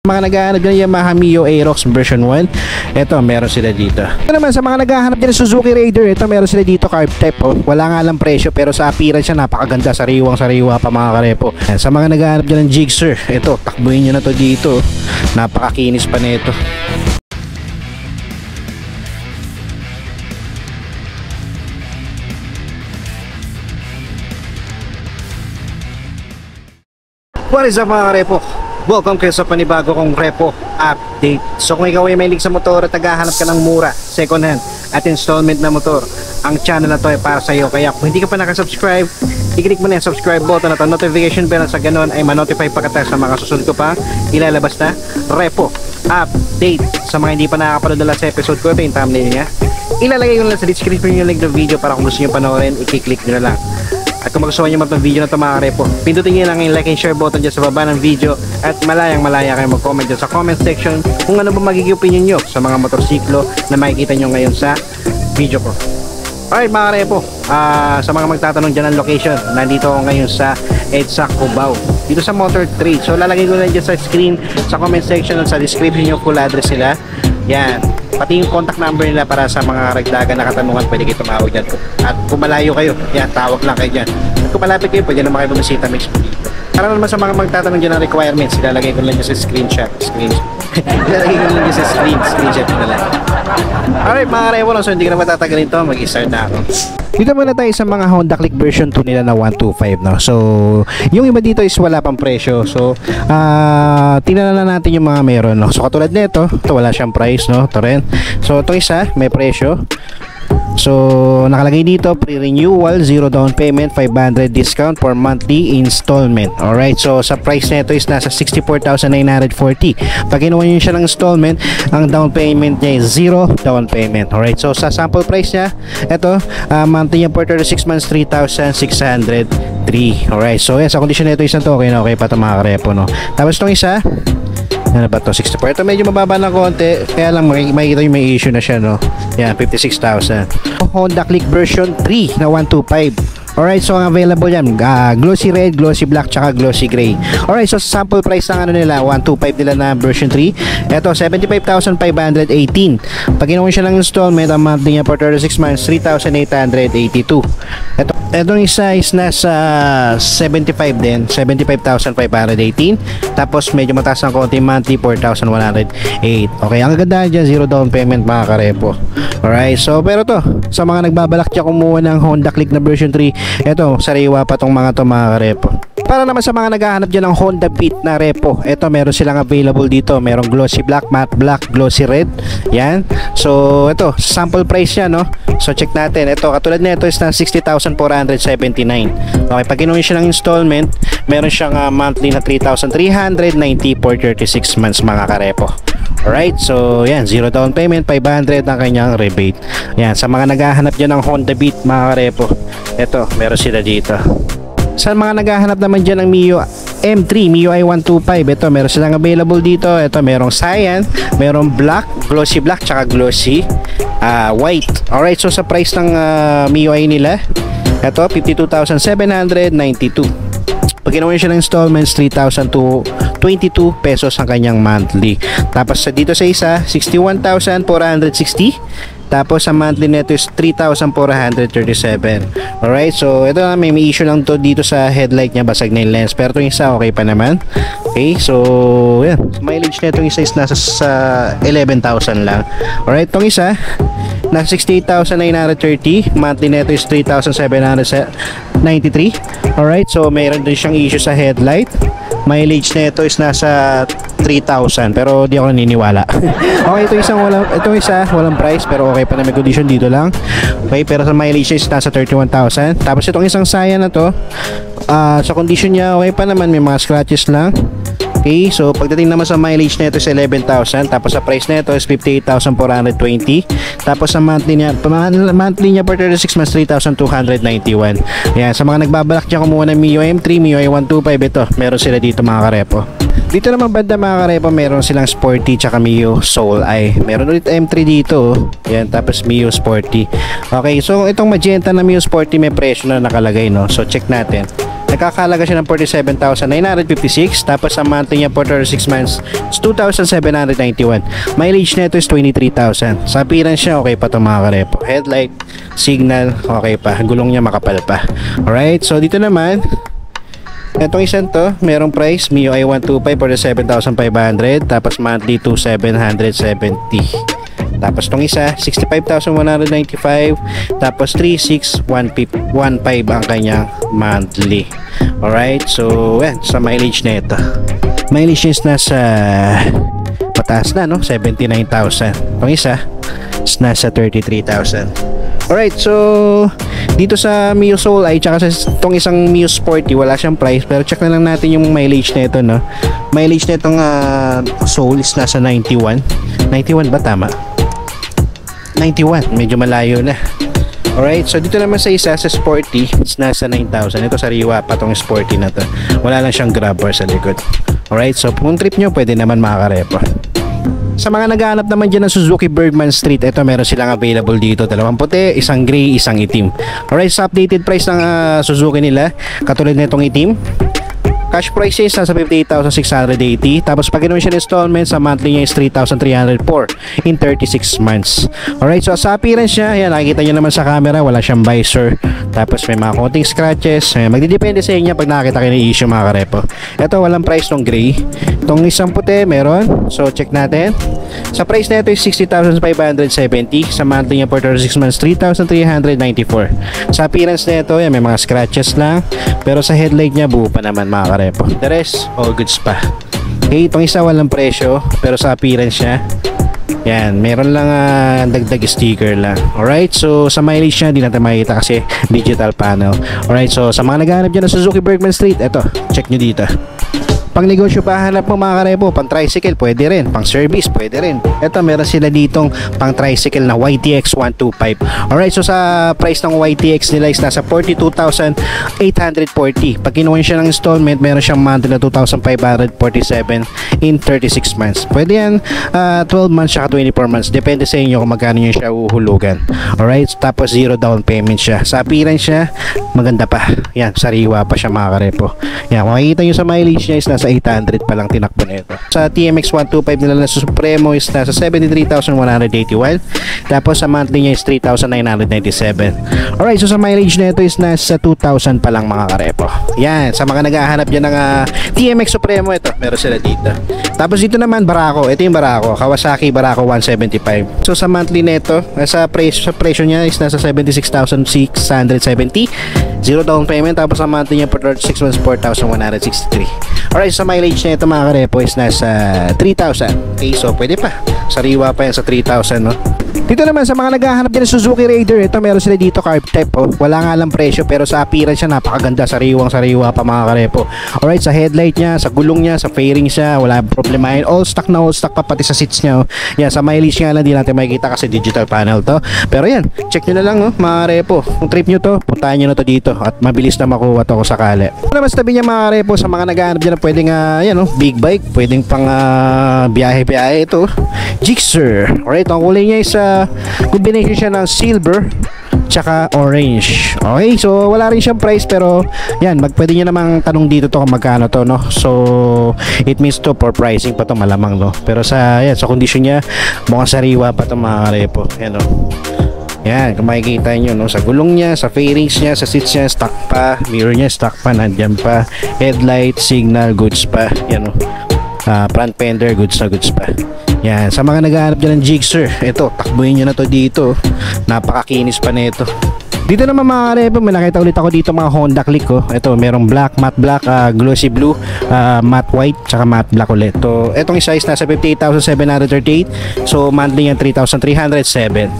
Mga naghahanap dyan Yamaha Mio Aerox version 1, ito meron sila dito. Ito naman sa mga naghahanap dyan Suzuki Raider, ito meron sila dito carb type. Wala nga lang presyo pero sa appearance siya napakaganda, sariwang-sariwa pa mga karepo. Sa mga naghahanap dyan ng Gixxer, ito takbuhin nyo na to dito, napakakinis pa nito. What is up mga karepo? Welcome kayo sa panibago kong repo update. So kung ikaw ay mahilig sa motor at naghahanap ka ng mura, second hand at installment na motor, ang channel na to ay para sa iyo. Kaya kung hindi ka pa nakasubscribe, i-click mo na yung subscribe button at ang notification bell sa ganon ay ma-notify pa kita sa mga susunod ko pa ilalabas na repo update. Sa mga hindi pa nakakapanood na last episode ko, ito yung thumbnail niya. Ilalagay ko na lang sa description yung link ng video para kung gusto nyo panoorin, i-click nyo na lang. At kung magustuhan nyo mga video na ito mga karepo, pindutin nyo lang yung like and share button dyan sa baba ng video. At malaya kayo mag-comment dyan sa comment section kung ano ba magiging opinion nyo sa mga motorsiklo na makikita nyo ngayon sa video ko. Alright mga karepo, sa mga magtatanong dyan ng location, nandito ako ngayon sa EDSA Cubao, dito sa Motor Trade. So lalagay ko lang dyan sa screen, sa comment section at sa description yung full address nila. Yan, pati yung contact number nila para sa mga karagdagan na katanungan, pwede kayo tumawag dyan. At kung malayo kayo, yan, tawag lang kayo dyan. At kung malapit kayo, pwede naman kayo bumisita mismo dito. Para naman sa mga magtatanong dyan ng requirements, ilalagay ko lang dyan sa screenshot. Ilalagay ko lang dyan sa screenshot na lang. Alright mga karepo, so hindi ko na matatagalin ito, mag-start na ako. Dito muna tayo sa mga Honda Click version 2 nila na 125, no? So yung iba dito is wala pang presyo. So tingnan na natin yung mga meron, no? So katulad nito, ito wala siyang price, no? Ito rin. So ito isa, may presyo. So nakalagay dito pre-renewal, 0 down payment, 500 discount for monthly installment. Alright, so sa price nito is nasa 64,940. Pag kinuha nyo siya ng installment, ang down payment niya is 0 down payment. Alright, so sa sample price niya, ito monthly niya for 36 months 3,603. Alright, so yan, sa condition nito isang to, okay na okay pa ito mga karepo, no? Tapos itong isa, ano ba to, 64, ito medyo mababa na konti, kaya lang makikita yung may issue na siya, no? Yan, 56,000. Honda Click version 3 na 125. Alright, so ang available yan, glossy red, glossy black, tsaka glossy gray. Alright, so sample price ng ano nila, 125 nila na version 3. Ito, 75,518. Pag ginawa siya ng installment, ang monthly niya for 36 months, 3,882. Etong isa is nasa 75 din, 75,518. Tapos medyo mataas ng konti, monthly 4,108. Okay, ang ganda dyan, 0 down payment mga karepo. Alright, so pero to, sa mga nagbabalak dyan kumuha ng Honda Click na version 3, eto, sariwa pa tong mga to mga karepo. Para naman sa mga naghahanap dyan ng Honda Beat na repo, eto meron silang available dito. Merong glossy black, matte black, glossy red. Yan. So ito, sample price yan, no? So check natin. Ito, katulad nito is na 60,479. Okay, pag kinuha siya ng installment, meron siyang monthly na 3,390 for 36 months mga karepo. Alright, so yan, 0 down payment, 500 ang kanyang rebate. Yan, sa mga naghahanap dyan ng Honda Beat mga karepo, ito, meron sila dito. Sa mga naghahanap naman dyan ng Mio M3, Mio i125, ito meron silang available dito. Ito merong cyan, merong black, glossy black, tsaka glossy white. Alright, so sa price ng Mio i nila, ito 52,792. Pag ginawa siya ng installments, 3,222 pesos ang kanyang monthly. Tapos dito sa isa, 61,460. Tapos sa monthly neto is 3,437. Alright, so ito na, may issue lang to dito sa headlight niya, basag na yung lens. Pero itong isa okay pa naman. Okay, so yan, mileage neto isa is nasa 11,000 lang. Alright, itong isa nasa 68,930. Monthly neto is 3,793. Alright, so mayroon din siyang issue sa headlight. Mileage neto is nasa 3,000 pero di ako naniniwala. Okay, ito isa walang price pero okay pa na, may condition dito lang. Okay, pero sa mileage is nasa 31,000. Tapos itong isang Cyan na to, sa condition niya okay pa naman, may mga scratches lang. Okay, so pagdating naman sa mileage nito is 11,000. Tapos sa price nito is 58,420. Tapos sa monthly niya for 36 months, 3,291. Ayan, sa mga nagbabalak dyan kumuha ng Mio M3, Mio i125, ito, meron sila dito mga karepo. Dito naman banda mga karepo, meron silang Sporty tsaka Mio Soul Eye. Meron ulit M3 dito. Ayan, tapos Mio Sporty. Okay, so itong magenta na Mio Sporty may presyo na nakalagay, no? So check natin. Nagkakalaga siya ng 47,956. Tapos ang monthly niya for 36 months is 2,791. Mileage nito is 23,000. Sa appearance niya, okay pa ito mga karepo. Headlight, signal, okay pa. Gulong niya makapal pa. Alright, so dito naman, etong isang to, merong price MIUI 125 for 7,500. Tapos monthly 2,770. Tapos tong isa 65,195. Tapos 36,115 ang kanyang monthly. Alright, so yan, sa mileage na ito, mileage is nasa pataas na, no? 79,000. Tong isa is nasa 33,000. Alright, so dito sa Mio Soul ay tsaka sa itong isang Mio Sporty wala siyang price, pero check na lang natin yung mileage na ito, no? Mileage na itong Soul is nasa 91. 91 ba tama? 91, medyo malayo na. Alright, so dito naman sa isa, sa Sporty, is nasa 9,000. Ito sariwa pa tong Sporty na to. Wala lang siyang grab bar sa likod. Alright, so kung trip nyo, pwede naman makakarepo. Sa mga naghahanap naman dyan ng Suzuki Bergman Street, ito meron silang available dito. Dalawang puti, isang gray, isang itim. Alright, sa updated price ng Suzuki nila, katulad na itong itim, cash price is nasa 58,680. Tapos pag ginawa siya ng installment, sa monthly niya is 3,304 in 36 months. Alright, so sa appearance niya, ayan, nakikita nyo naman sa camera, wala siyang visor. Tapos may mga konting scratches. Magdidepende sa inyo pag nakakita kayo ng issue mga karepo. Ito, walang price ng gray. Itong isang puti, meron. So check natin. Sa price na ito is 60,570. Sa monthly niya for 36 months, 3,394. Sa appearance na ito, yan, may mga scratches lang. Pero sa headlight niya, buo pa naman mga karepo. The rest, all goods pa. Okay, itong isa walang presyo, pero sa appearance niya, yan, meron lang dagdag sticker lang. Alright, so sa mileage niya, di natin makikita kasi digital panel. Alright, so sa mga naghahanap dyan ng Suzuki Bergman Street, eto, check nyo dito. Pang negosyo pa hanap mo mga karepo, pang tricycle pwede rin, pang service pwede rin. Ito meron sila ditong pang tricycle na YTX 125. Alright, so sa price ng YTX nila is nasa 42,840. Pag kinuha siya ng installment, meron siyang monthly na 2,547 in 36 months. Pwede yan 12 months saka 24 months, depende sa inyo kung magkano nyo siya uhulugan. Alright, tapos zero down payment siya. Sa appearance siya, maganda pa. Yan, sariwa pa siya mga karepo. Yan, kung makikita nyo sa mileage niya is nasa 800 pa lang tinakbo nito. Sa TMX 125 nila na Supremo is nasa 73,181. Tapos sa monthly niya is 3,997. Alright, so sa mileage nito is nasa 2,000 pa lang mga karepo. Yan, sa mga naghahanap dyan ng TMX Supremo, ito, meron sila dito. Tapos dito naman Barako, ito yung Barako, Kawasaki Barako 175. So sa monthly nito, sa presyo niya is nasa 76,670. Zero down payment, tapos sa monthly niya for 36 months 4,163. Alright, sa mileage na ito mga karepo is nasa 3,000. Okay, so pwede pa. Sariwa pa yan sa 3,000, no? Dito naman sa mga naghahanap din ng Suzuki Raider, ito meron sila dito carb type, oh. Wala nga lang presyo, pero sa appearance siya napakaganda, sariwang-sariwa pa mga karepo. Alright, sa headlight niya, sa gulong niya, sa fairing siya, wala problema yun. All stock na all stock pa, pati sa seats niya, oh. Yan, sa mileage nga lang, di natin makikita kasi digital panel to. Pero yan, check nyo na lang, oh, mga karepo. Kung trip nyo to, puntahan nyo na to dito at mabilis na makuha to kung sakali. Ano naman sa tabi niya mga karepo, sa mga naghahanap dyan na pwedeng, yan, oh, big bike, pwedeng pang biyahe-biyahe ito. Gixxer. Alright, ang kulay niya is combination siya ng silver tsaka orange. Okay, so wala rin siyang price, pero yan, pwede nyo namang tanong dito to kung magkano to, no? So it means to for pricing pa to malamang, no? Pero sa yan, sa condition niya, mukhang sariwa pa to mga karepo. Yan, no? Yan, kung makikita nyo, no? Sa gulong niya, sa fairings niya, sa seats niya, stock pa. Mirror niya, stock pa, nandyan pa. Headlight, signal, goods pa. Yan, no? Front fender, goods na goods pa. Yan, sa mga naghahanap dyan ng Gixxer, ito, takbuhin nyo na to dito. Napakakinis pa nito. Dito naman mga karepo, may nakita ulit ako dito mga Honda Click, oh. Ito, merong black, matte black, glossy blue, matte white, tsaka matte black ulit. So, itong isa is nasa 58,738. So, monthly yan 3,307.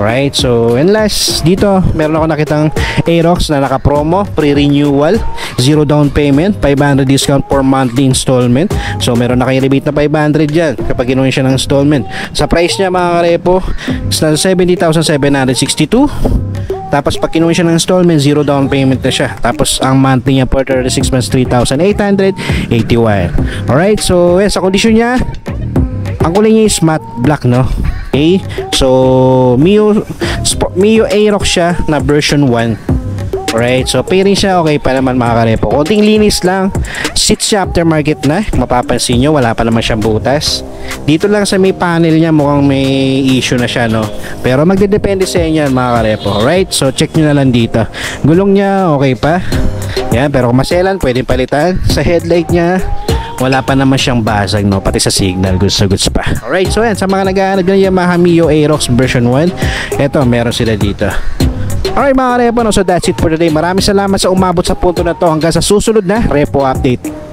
Alright, so and last, dito meron ako nakitang Aerox na naka-promo, pre-renewal, zero down payment, 500 discount for monthly installment. So meron na kayo rebate na 500 dyan kapag ginawa siya ng installment. Sa price niya mga karepo, is nasa 70,762. Tapos pag kinuha siya ng installment, zero down payment na siya. Tapos ang monthly niya per 36 months, 3,881. Alright, so sa condition niya, ang kulay niya is matte black, no? Okay, so Mio Aerox siya na version 1. Alright, so pairing siya, okay pa naman mga karepo. Konting linis lang. Seat siya aftermarket na. Mapapansin nyo, wala pa naman siyang butas. Dito lang sa may panel niya, mukhang may issue na siya, no? Pero magdedepende sa inyo yan mga karepo. Alright, so check nyo na lang dito. Gulong niya, okay pa. Yan, pero kung maselan, pwedeng palitan. Sa headlight niya, wala pa naman siyang basag, no? Pati sa signal, goods na goods pa. Alright, so yan, sa mga naghahanap ng Yamaha Mio Aerox version 1, eto, meron sila dito. Alright mga repo, no? So that's it for today. Maraming salamat sa umabot sa punto na to. Hanggang sa susunod na repo update.